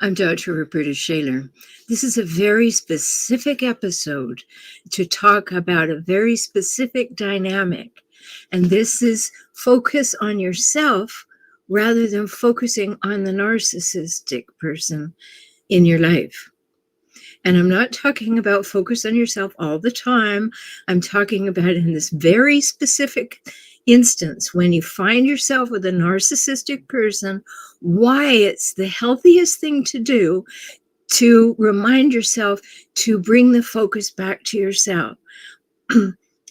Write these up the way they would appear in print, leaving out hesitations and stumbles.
I'm Dr. Rhoberta Shaler. This is a very specific episode to talk about a very specific dynamic. And this is focus on yourself rather than focusing on the narcissistic person in your life. And I'm not talking about focus on yourself all the time. I'm talking about in this very specific instance when you find yourself with a narcissistic person, why it's the healthiest thing to do to remind yourself to bring the focus back to yourself.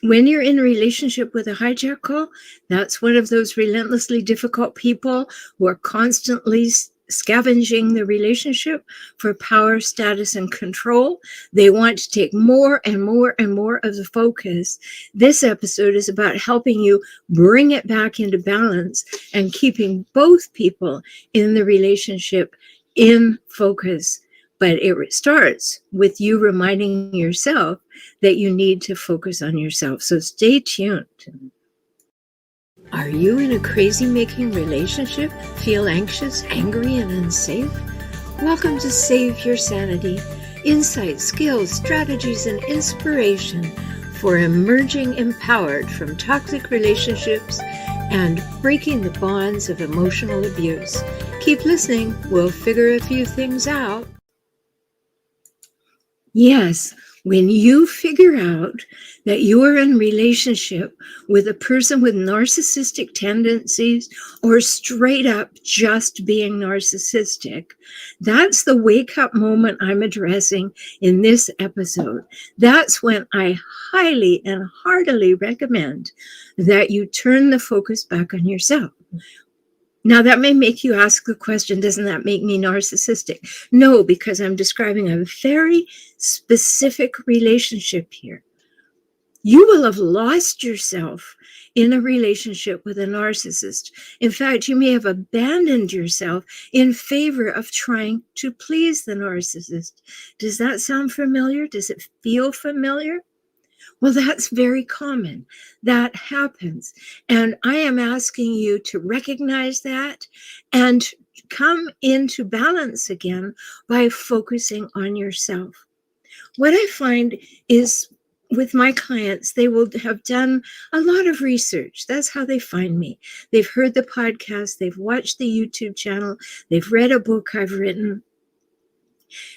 When you're in a relationship with a hijackal, that's one of those relentlessly difficult people who are constantly scavenging the relationship for power, status, and control. They want to take more and more and more of the focus. This episode is about helping you bring it back into balance and keeping both people in the relationship in focus. But it starts with you reminding yourself that you need to focus on yourself. So stay tuned. Are you in a crazy-making relationship? Feel anxious, angry, and unsafe? Welcome to Save Your Sanity. Insights, skills, strategies, and inspiration for emerging empowered from toxic relationships and breaking the bonds of emotional abuse. Keep listening. We'll figure a few things out. Yes, when you figure out that you are in relationship with a person with narcissistic tendencies or straight up just being narcissistic, that's the wake-up moment I'm addressing in this episode. That's when I highly and heartily recommend that you turn the focus back on yourself. Now, that may make you ask the question, doesn't that make me narcissistic? No, because I'm describing a very specific relationship here. You will have lost yourself in a relationship with a narcissist. In fact, you may have abandoned yourself in favor of trying to please the narcissist. Does that sound familiar? Does it feel familiar? Well, that's very common. That happens. And I am asking you to recognize that and come into balance again by focusing on yourself. What I find is with my clients, they will have done a lot of research. That's how they find me. They've heard the podcast, they've watched the YouTube channel, they've read a book I've written,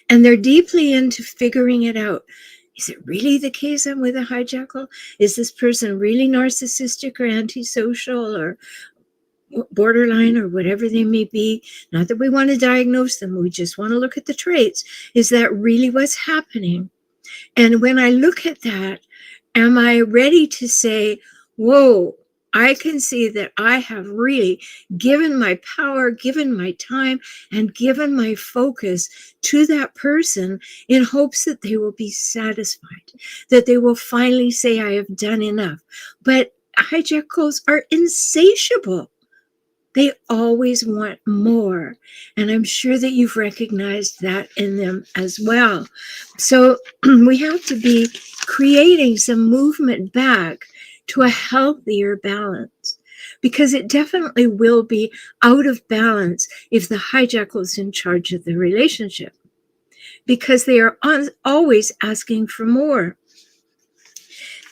and they're deeply into figuring it out. Is it really the case I'm with a hijackal? Is this person really narcissistic or antisocial or borderline or whatever they may be? Not that we want to diagnose them. We just want to look at the traits. Is that really what's happening? And when I look at that, am I ready to say, whoa, I can see that I have really given my power, given my time, and given my focus to that person in hopes that they will be satisfied, that they will finally say, I have done enough. But hijackals are insatiable. They always want more. And I'm sure that you've recognized that in them as well. So we have to be creating some movement back to a healthier balance, because it definitely will be out of balance if the hijackal is in charge of the relationship, because they are always asking for more.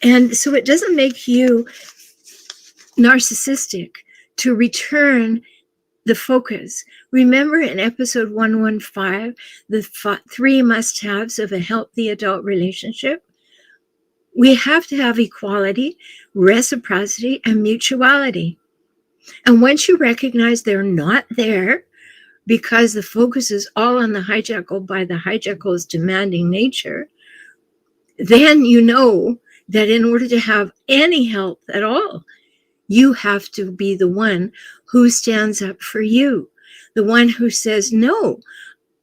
And so it doesn't make you narcissistic to return the focus. Remember in episode 115, the 3 must-haves of a healthy adult relationship? We have to have equality, reciprocity, and mutuality. And once you recognize they're not there, because the focus is all on the hijackal by the hijackal's demanding nature, then you know that in order to have any health at all, you have to be the one who stands up for you, the one who says, no,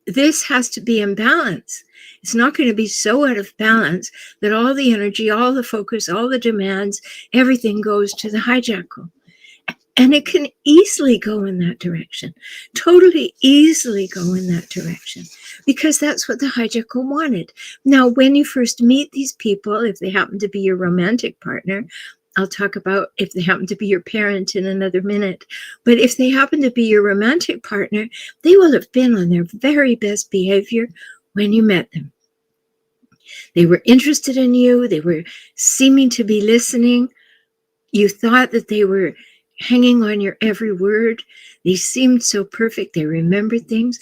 this has to be in balance. It's not going to be so out of balance that all the energy, all the focus, all the demands, everything goes to the hijackal. And it can easily go in that direction, totally easily go in that direction, because that's what the hijackal wanted. Now, when you first meet these people, if they happen to be your romantic partner, I'll talk about if they happen to be your parent in another minute. But if they happen to be your romantic partner, they will have been on their very best behavior when you met them. They were interested in you. They were seeming to be listening. You thought that they were hanging on your every word. They seemed so perfect. They remembered things.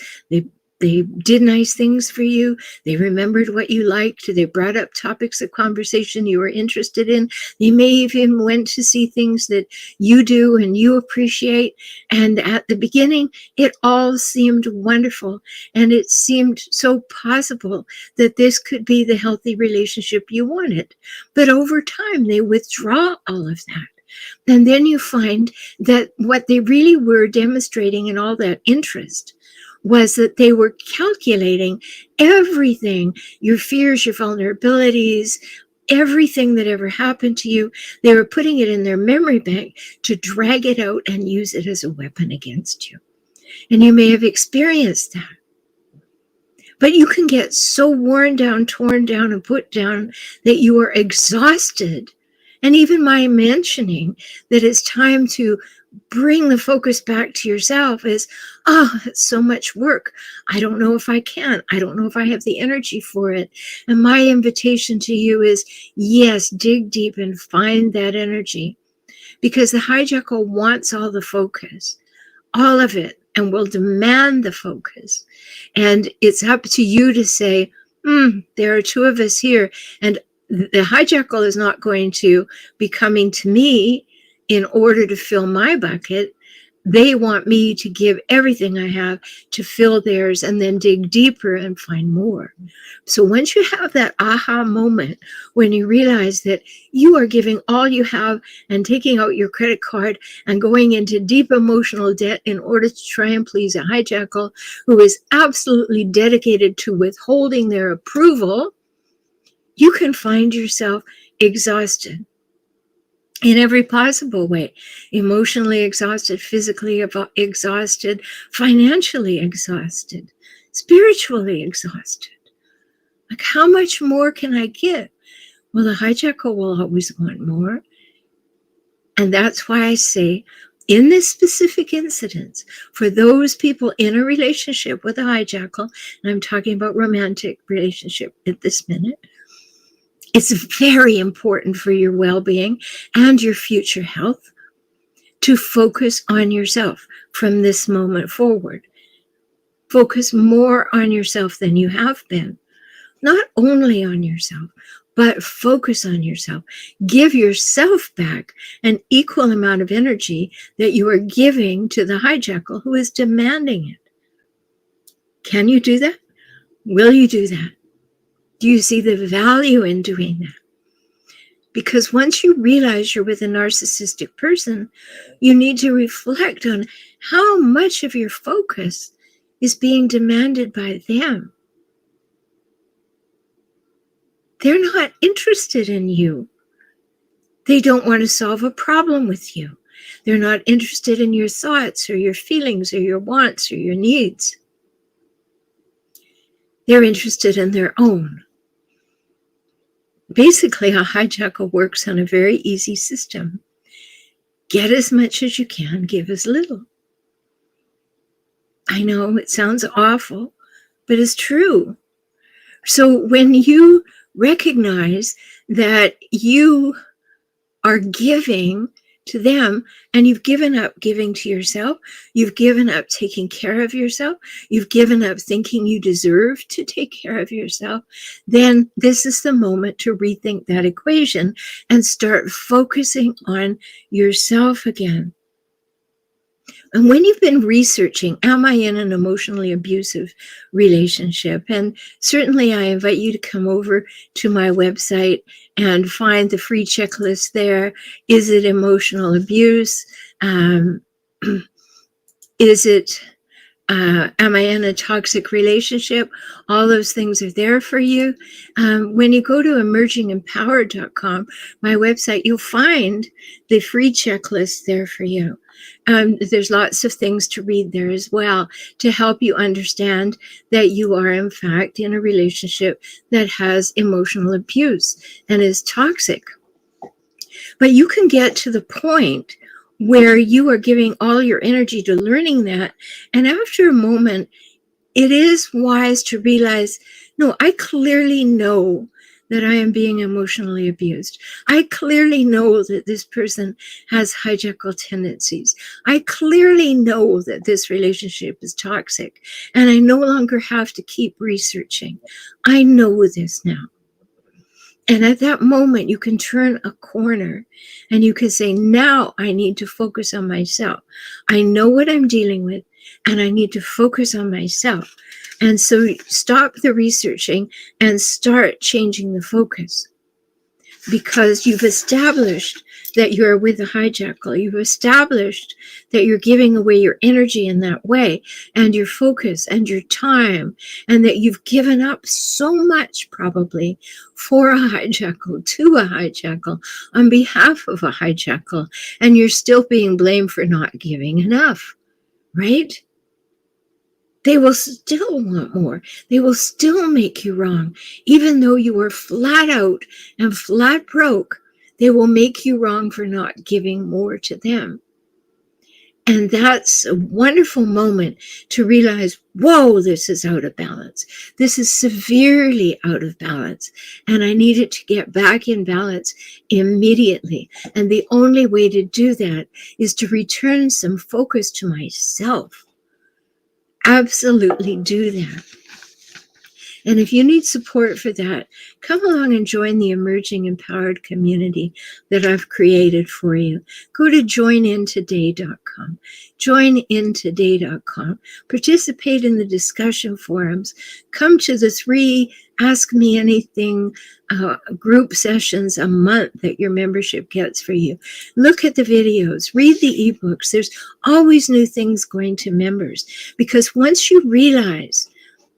They did nice things for you. They remembered what you liked. They brought up topics of conversation you were interested in. They may even went to see things that you do and you appreciate. And at the beginning, it all seemed wonderful. And it seemed so possible that this could be the healthy relationship you wanted. But over time, they withdraw all of that. And then you find that what they really were demonstrating in all that interest was that they were calculating everything, your fears, your vulnerabilities, everything that ever happened to you. They were putting it in their memory bank to drag it out and use it as a weapon against you. And you may have experienced that. But you can get so worn down, torn down, and put down that you are exhausted. And even my mentioning that it's time to bring the focus back to yourself is, it's so much work. I don't know if I can. I don't know if I have the energy for it. And my invitation to you is, yes, dig deep and find that energy. Because the hijackal wants all the focus, all of it, and will demand the focus. And it's up to you to say, there are two of us here. And the hijackal is not going to be coming to me in order to fill my bucket. They want me to give everything I have to fill theirs and then dig deeper and find more. So once you have that aha moment, when you realize that you are giving all you have and taking out your credit card and going into deep emotional debt in order to try and please a hijackal who is absolutely dedicated to withholding their approval, you can find yourself exhausted in every possible way, emotionally exhausted, physically exhausted, financially exhausted, spiritually exhausted. Like, how much more can I give? Well, the hijackal will always want more. And that's why I say, in this specific incident, for those people in a relationship with a hijackal, and I'm talking about romantic relationship at this minute, it's very important for your well-being and your future health to focus on yourself from this moment forward. Focus more on yourself than you have been. Not only on yourself, but focus on yourself. Give yourself back an equal amount of energy that you are giving to the hijackal who is demanding it. Can you do that? Will you do that? Do you see the value in doing that? Because once you realize you're with a narcissistic person, you need to reflect on how much of your focus is being demanded by them. They're not interested in you. They don't want to solve a problem with you. They're not interested in your thoughts or your feelings or your wants or your needs. They're interested in their own. Basically, a hijackal works on a very easy system. Get as much as you can, give as little. I know it sounds awful, but it's true. So when you recognize that you are giving to them and you've given up giving to yourself, you've given up taking care of yourself, you've given up thinking you deserve to take care of yourself, then this is the moment to rethink that equation and start focusing on yourself again. And when you've been researching, am I in an emotionally abusive relationship? And certainly I invite you to come over to my website and find the free checklist there. Is it emotional abuse? Is it, am I in a toxic relationship? All those things are there for you. When you go to emergingempowered.com, my website, you'll find the free checklist there for you. There's lots of things to read there as well to help you understand that you are, in fact, in a relationship that has emotional abuse and is toxic. But you can get to the point where you are giving all your energy to learning that. And after a moment, it is wise to realize, no, I clearly know that I am being emotionally abused. I clearly know that this person has hijackal tendencies. I clearly know that this relationship is toxic, and I no longer have to keep researching. I know this now. And at that moment, you can turn a corner and you can say, now I need to focus on myself. I know what I'm dealing with, and I need to focus on myself. And so stop the researching and start changing the focus, because you've established that you're with a hijackal. You've established that you're giving away your energy in that way, and your focus and your time, and that you've given up so much probably for a hijackal, to a hijackal, on behalf of a hijackal, and you're still being blamed for not giving enough, right? They will still want more. They will still make you wrong. Even though you are flat out and flat broke, they will make you wrong for not giving more to them. And that's a wonderful moment to realize, whoa, this is out of balance. This is severely out of balance. And I need it to get back in balance immediately. And the only way to do that is to return some focus to myself. Absolutely do that. And if you need support for that, come along and join the emerging empowered community that I've created for you. Go to joinintoday.com. Joinintoday.com. Participate in the discussion forums. Come to the 3 Ask Me Anything group sessions a month that your membership gets for you. Look at the videos. Read the ebooks. There's always new things going to members, because once you realize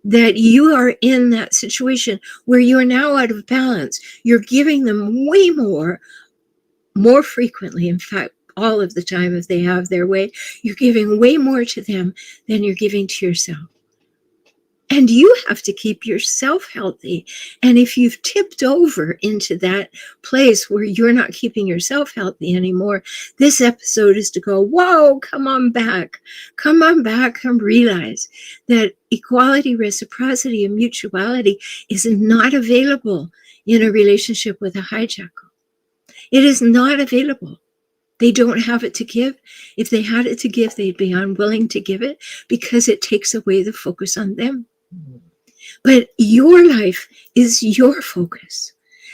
that you are in that situation where you are now out of balance, you're giving them way more frequently. In fact, all of the time, if they have their way, you're giving way more to them than you're giving to yourself. And you have to keep yourself healthy. And if you've tipped over into that place where you're not keeping yourself healthy anymore, this episode is to go, whoa, come on back. Come on back and realize that equality, reciprocity, and mutuality is not available in a relationship with a hijackal. It is not available. They don't have it to give. If they had it to give, they'd be unwilling to give it because it takes away the focus on them. But your life is your focus.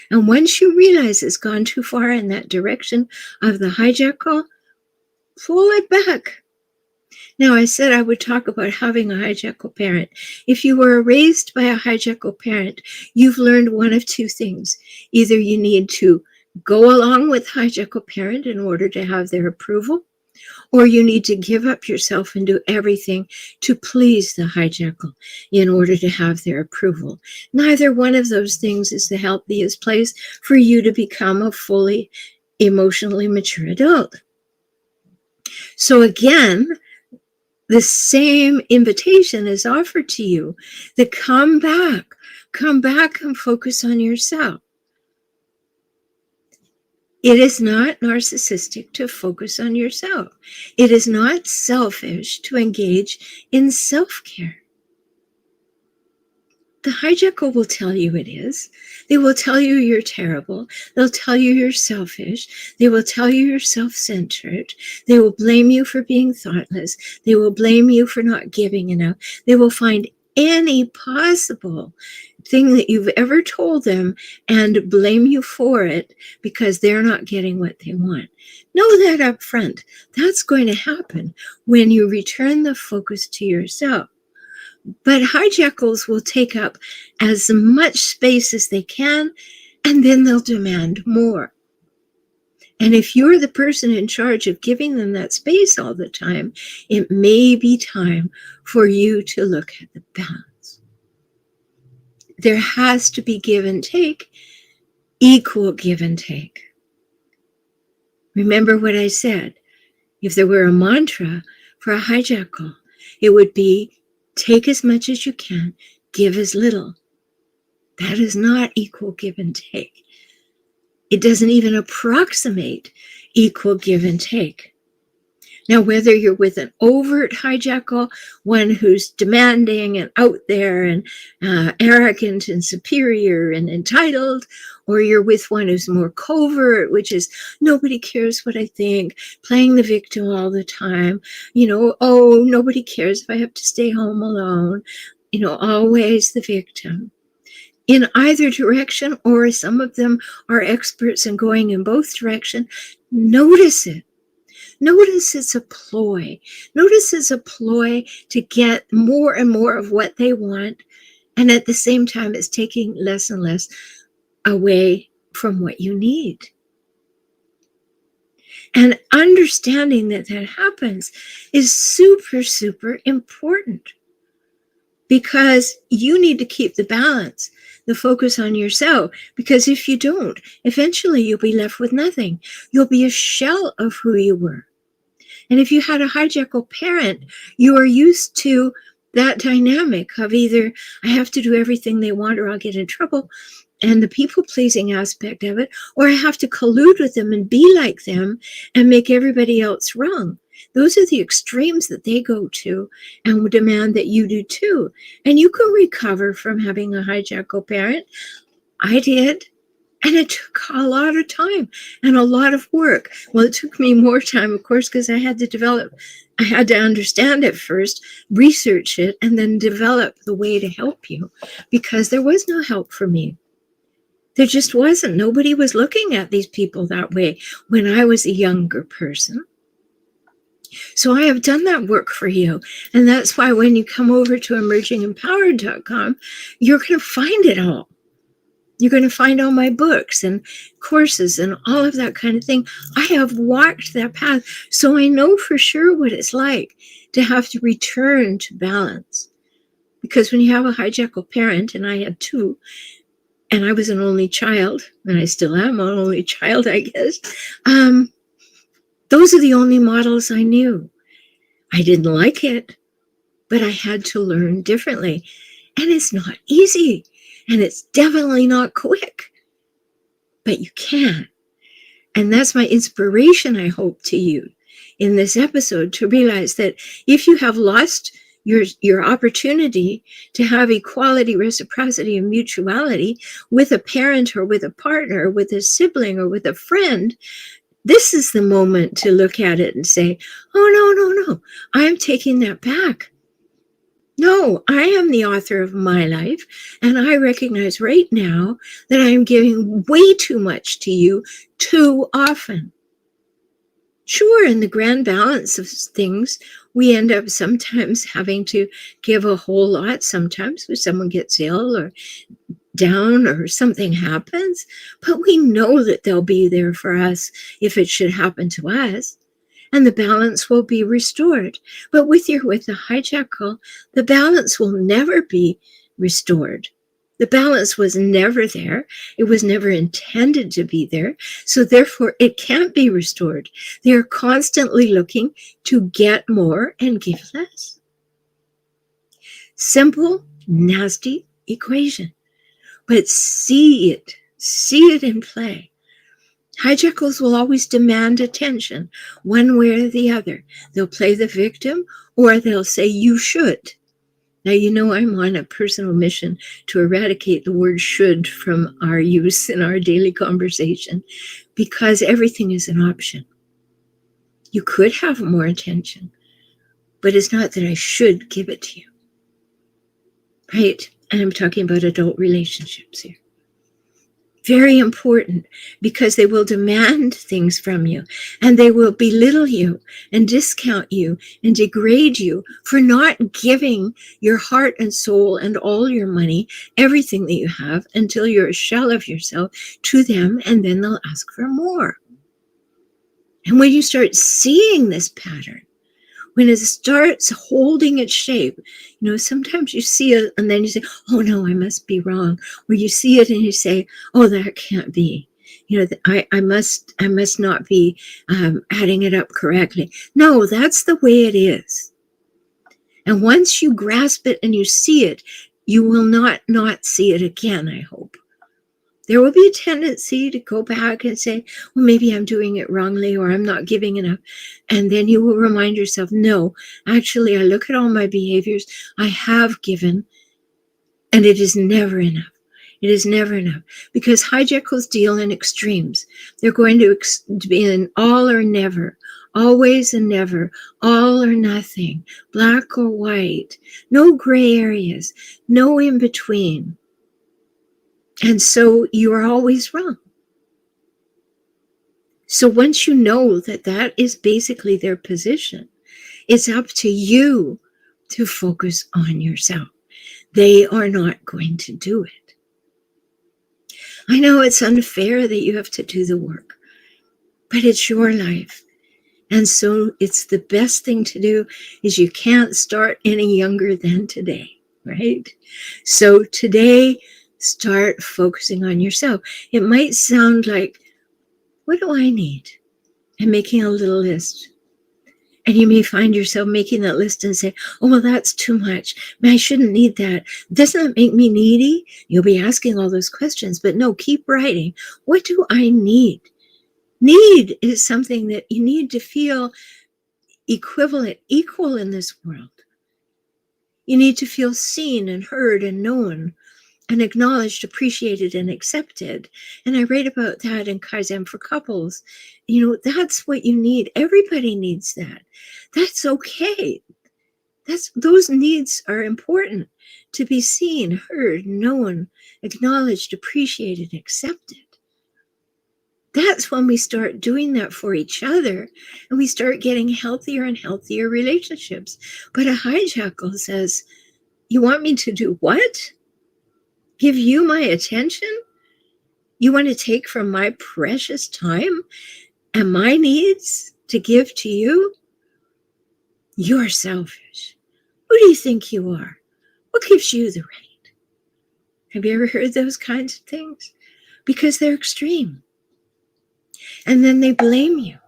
And once you realize it's gone too far in that direction of the hijackal, pull it back. Now, I said I would talk about having a hijackal parent. If you were raised by a hijackal parent, you've learned one of 2 things. Either you need to go along with hijackal parent in order to have their approval, or you need to give up yourself and do everything to please the hijackal in order to have their approval. Neither one of those things is the healthiest place for you to become a fully emotionally mature adult. So again, the same invitation is offered to you, that come back and focus on yourself. It is not narcissistic to focus on yourself. It is not selfish to engage in self-care. The hijackal will tell you it is. They will tell you you're terrible. They'll tell you you're selfish. They will tell you you're self-centered. They will blame you for being thoughtless. They will blame you for not giving enough. They will find any possible thing that you've ever told them and blame you for it because they're not getting what they want. Know that up front. That's going to happen when you return the focus to yourself. But hijackals will take up as much space as they can, and then they'll demand more. And if you're the person in charge of giving them that space all the time, it may be time for you to look at the balance. There has to be give and take, equal give and take. Remember what I said. If there were a mantra for a hijackal, it would be, take as much as you can, give as little. That is not equal give and take. It doesn't even approximate equal give and take. Now, whether you're with an overt hijackal, one who's demanding and out there and arrogant and superior and entitled, or you're with one who's more covert, which is nobody cares what I think, playing the victim all the time, oh, nobody cares if I have to stay home alone, always the victim. In either direction, or some of them are experts in going in both directions, notice it. Notice it's a ploy. Notice it's a ploy to get more and more of what they want. And at the same time, it's taking less and less away from what you need. And understanding that that happens is super, super important, because you need to keep the balance, the focus on yourself, because if you don't, eventually you'll be left with nothing. You'll be a shell of who you were. And if you had a hijackal parent, you are used to that dynamic of either I have to do everything they want or I'll get in trouble, and the people-pleasing aspect of it, or I have to collude with them and be like them and make everybody else wrong. Those are the extremes that they go to and would demand that you do too. And you can recover from having a hijackal parent. I did. And it took a lot of time and a lot of work. Well, it took me more time, of course, because I had to understand it first, research it, and then develop the way to help you, because there was no help for me. There just wasn't. Nobody was looking at these people that way when I was a younger person. So I have done that work for you. And that's why when you come over to emergingempowered.com, you're going to find it all. You're going to find all my books and courses and all of that kind of thing. I have walked that path, so I know for sure what it's like to have to return to balance. Because when you have a hijackal parent, and I had two, and I was an only child, and I still am an only child, I guess, those are the only models I knew. I didn't like it, but I had to learn differently. And it's not easy. And it's definitely not quick, but you can. And that's my inspiration, I hope, to you in this episode, to realize that if you have lost your opportunity to have equality, reciprocity, and mutuality with a parent or with a partner, or with a sibling or with a friend, this is the moment to look at it and say, oh, no, I'm taking that back. No, I am the author of my life, and I recognize right now that I am giving way too much to you too often. Sure, in the grand balance of things, we end up sometimes having to give a whole lot, sometimes when someone gets ill or down or something happens, but we know that they'll be there for us if it should happen to us. And the balance will be restored. But with the hijackal, the balance will never be restored. The balance was never there. It was never intended to be there. So therefore, it can't be restored. They are constantly looking to get more and give less. Simple, nasty equation. But see it in play. Hijackals will always demand attention, one way or the other. They'll play the victim, or they'll say, you should. Now, I'm on a personal mission to eradicate the word should from our use in our daily conversation, because everything is an option. You could have more attention, but it's not that I should give it to you. Right? And I'm talking about adult relationships here. Very important, because they will demand things from you, and they will belittle you and discount you and degrade you for not giving your heart and soul and all your money, everything that you have, until you're a shell of yourself, to them, and then they'll ask for more. And when you start seeing this pattern, when it starts holding its shape, sometimes you see it and then you say, oh no, I must be wrong. Or you see it and you say, oh, that can't be. I must not be adding it up correctly. No, that's the way it is. And once you grasp it and you see it, you will not see it again, I hope. There will be a tendency to go back and say, well, maybe I'm doing it wrongly, or I'm not giving enough. And then you will remind yourself, no, actually, I look at all my behaviors, I have given, and it is never enough. It is never enough, because hijackals deal in extremes. They're going to be in all or never, always and never, all or nothing, black or white, no gray areas, no in between. And so you are always wrong. So once you know that that is basically their position, it's up to you to focus on yourself. They are not going to do it. I know it's unfair that you have to do the work, but it's your life. And so it's the best thing to do is you can't start any younger than today, right? So today, start focusing on yourself. It might sound like, what do I need? And making a little list. And you may find yourself making that list and say, oh, well, that's too much. I shouldn't need that. Doesn't that make me needy? You'll be asking all those questions, but no, keep writing. What do I need? Need is something that you need to feel equal in this world. You need to feel seen and heard and known and acknowledged, appreciated, and accepted. And I write about that in Kaizen for Couples. You know, that's what you need. Everybody needs that. That's okay. Those needs are important, to be seen, heard, known, acknowledged, appreciated, accepted. That's when we start doing that for each other, and we start getting healthier and healthier relationships. But a hijackal says, you want me to do what? Give you my attention? You want to take from my precious time and my needs to give to you? You're selfish. Who do you think you are? What gives you the right? Have you ever heard those kinds of things? Because they're extreme. And then they blame you.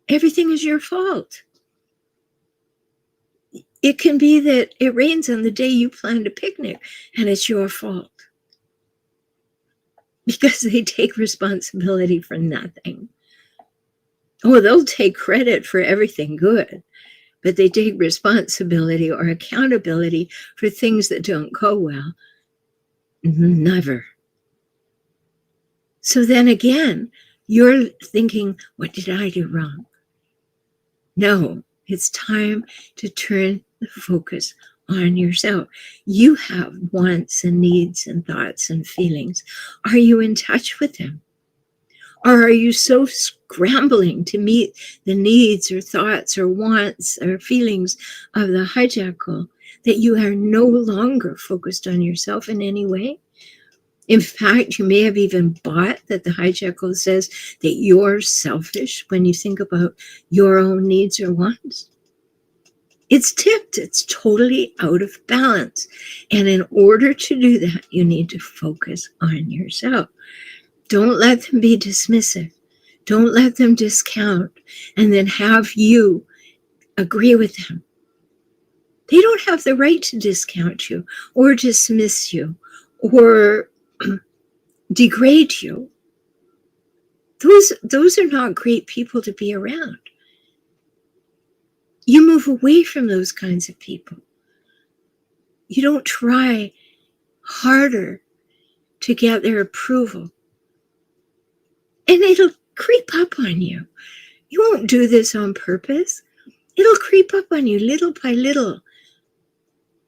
Everything is your fault. It can be that it rains on the day you planned a picnic, and it's your fault. Because they take responsibility for nothing. Oh, they'll take credit for everything good, but they take responsibility or accountability for things that don't go well. Never. So then again, you're thinking, what did I do wrong? No, it's time to turn the focus on yourself. You have wants and needs and thoughts and feelings. Are you in touch with them? Or are you so scrambling to meet the needs or thoughts or wants or feelings of the hijackal that you are no longer focused on yourself in any way? In fact, you may have even bought that the hijackal says that you're selfish when you think about your own needs or wants. It's tipped. It's totally out of balance. And in order to do that, you need to focus on yourself. Don't let them be dismissive. Don't let them discount and then have you agree with them. They don't have the right to discount you or dismiss you or degrade you. Those are not great people to be around. You move away from those kinds of people. You don't try harder to get their approval. And it'll creep up on you. You won't do this on purpose. It'll creep up on you little by little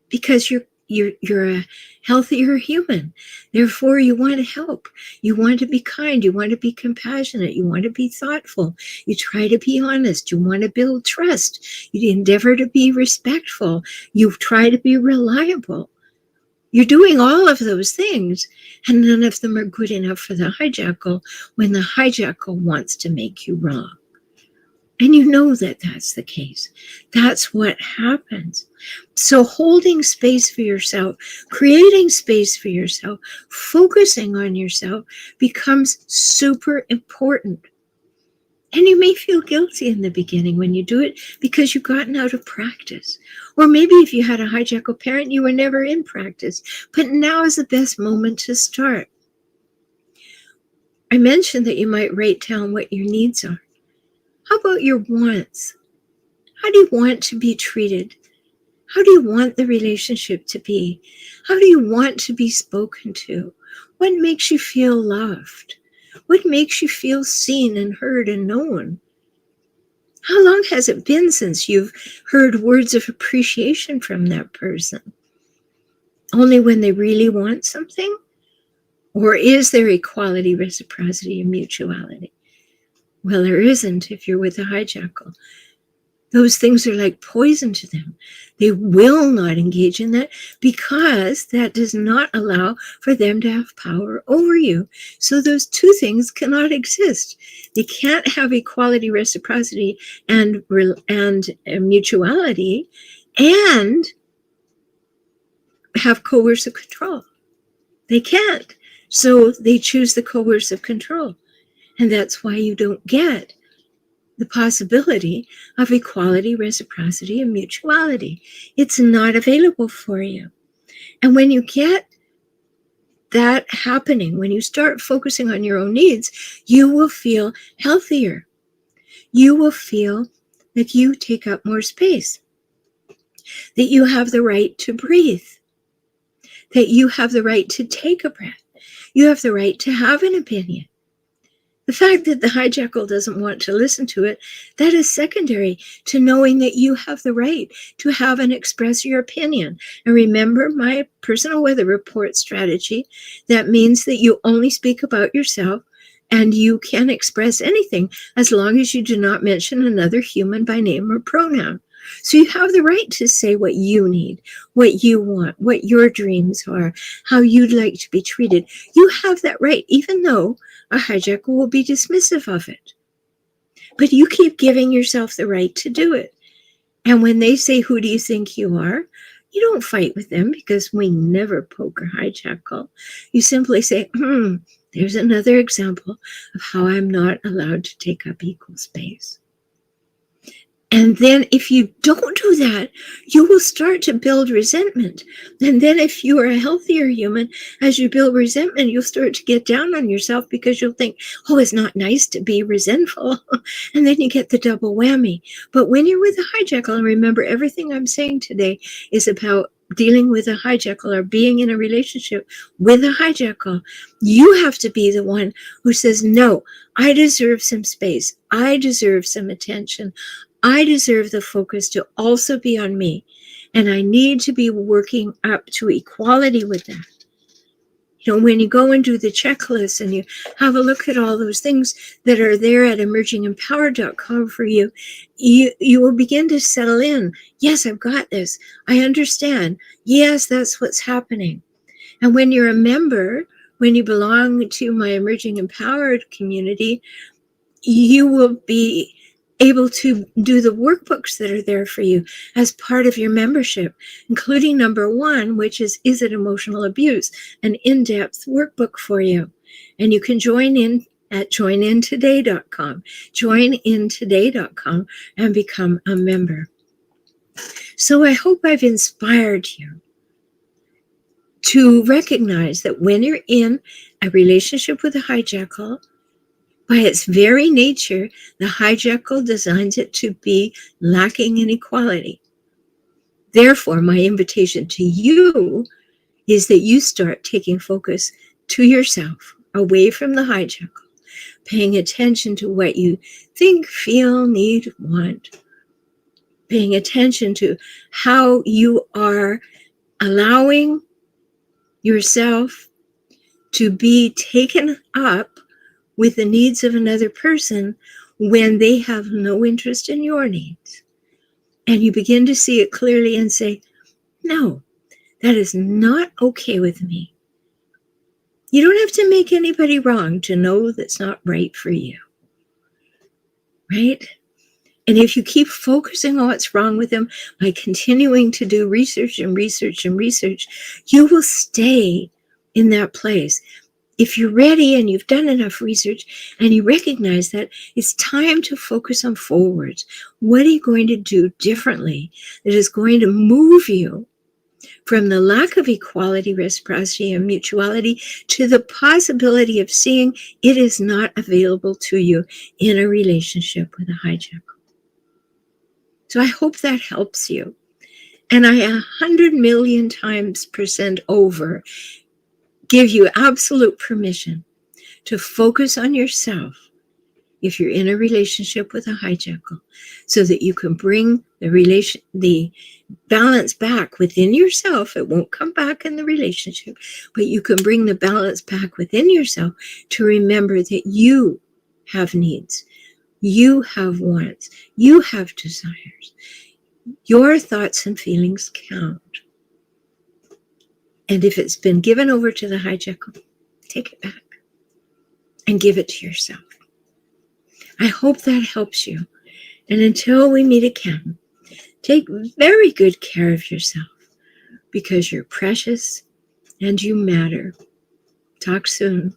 because you're a healthier human. Therefore, you want to help. You want to be kind. You want to be compassionate. You want to be thoughtful. You try to be honest. You want to build trust. You endeavor to be respectful. You try to be reliable. You're doing all of those things, and none of them are good enough for the hijackal when the hijackal wants to make you wrong. And you know that that's the case. That's what happens. So holding space for yourself, creating space for yourself, focusing on yourself becomes super important. And you may feel guilty in the beginning when you do it because you've gotten out of practice. Or maybe if you had a hijackal parent, you were never in practice. But now is the best moment to start. I mentioned that you might write down what your needs are. How about your wants? How do you want to be treated? How do you want the relationship to be? How do you want to be spoken to? What makes you feel loved? What makes you feel seen and heard and known? How long has it been since you've heard words of appreciation from that person? Only when they really want something? Or is there equality, reciprocity, and mutuality? Well, there isn't if you're with a hijackal. Those things are like poison to them. They will not engage in that because that does not allow for them to have power over you. So those two things cannot exist. They can't have equality, reciprocity, and mutuality, and have coercive control. They can't. So they choose the coercive control. And that's why you don't get the possibility of equality, reciprocity, and mutuality. It's not available for you. And when you get that happening, when you start focusing on your own needs, you will feel healthier. You will feel like you take up more space, that you have the right to breathe, that you have the right to take a breath. You have the right to have an opinion. The fact that the hijackal doesn't want to listen to it, that is secondary to knowing that you have the right to have and express your opinion. And remember my personal weather report strategy. That means that you only speak about yourself and you can express anything as long as you do not mention another human by name or pronoun. So you have the right to say what you need, what you want, what your dreams are, how you'd like to be treated. You have that right, even though a hijackal will be dismissive of it. But you keep giving yourself the right to do it. And when they say, who do you think you are? You don't fight with them because we never poke a hijackal. You simply say, there's another example of how I'm not allowed to take up equal space. And then if you don't do that, you will start to build resentment. And then if you are a healthier human, as you build resentment, you'll start to get down on yourself because you'll think, oh, it's not nice to be resentful. And then you get the double whammy. But when you're with a hijackal, and remember everything I'm saying today is about dealing with a hijackal or being in a relationship with a hijackal, you have to be the one who says, no, I deserve some space. I deserve some attention. I deserve the focus to also be on me. And I need to be working up to equality with that. You know, when you go and do the checklist and you have a look at all those things that are there at emergingempowered.com for you, you will begin to settle in. Yes, I've got this. I understand. Yes, that's what's happening. And when you're a member, when you belong to my Emerging Empowered community, you will be able to do the workbooks that are there for you as part of your membership, including number 1, which is it emotional abuse? An in-depth workbook for you. And you can join in at joinintoday.com, joinintoday.com, and become a member. So I hope I've inspired you to recognize that when you're in a relationship with a hijackal, by its very nature, the hijackal designs it to be lacking in equality. Therefore, my invitation to you is that you start taking focus to yourself, away from the hijackal, paying attention to what you think, feel, need, want, paying attention to how you are allowing yourself to be taken up with the needs of another person when they have no interest in your needs. And you begin to see it clearly and say, no, that is not okay with me. You don't have to make anybody wrong to know that's not right for you. Right? And if you keep focusing on what's wrong with them by continuing to do research and research and research, you will stay in that place. If you're ready and you've done enough research and you recognize that it's time to focus on forwards, what are you going to do differently that is going to move you from the lack of equality, reciprocity, and mutuality to the possibility of seeing it is not available to you in a relationship with a hijackal. So I hope that helps you. And I 100 million times % over give you absolute permission to focus on yourself if you're in a relationship with a hijackal, so that you can bring the balance back within yourself. It won't come back in the relationship, but you can bring the balance back within yourself to remember that you have needs, you have wants, you have desires. Your thoughts and feelings count. And if it's been given over to the hijackal, take it back and give it to yourself. I hope that helps you. And until we meet again, take very good care of yourself, because you're precious and you matter. Talk soon.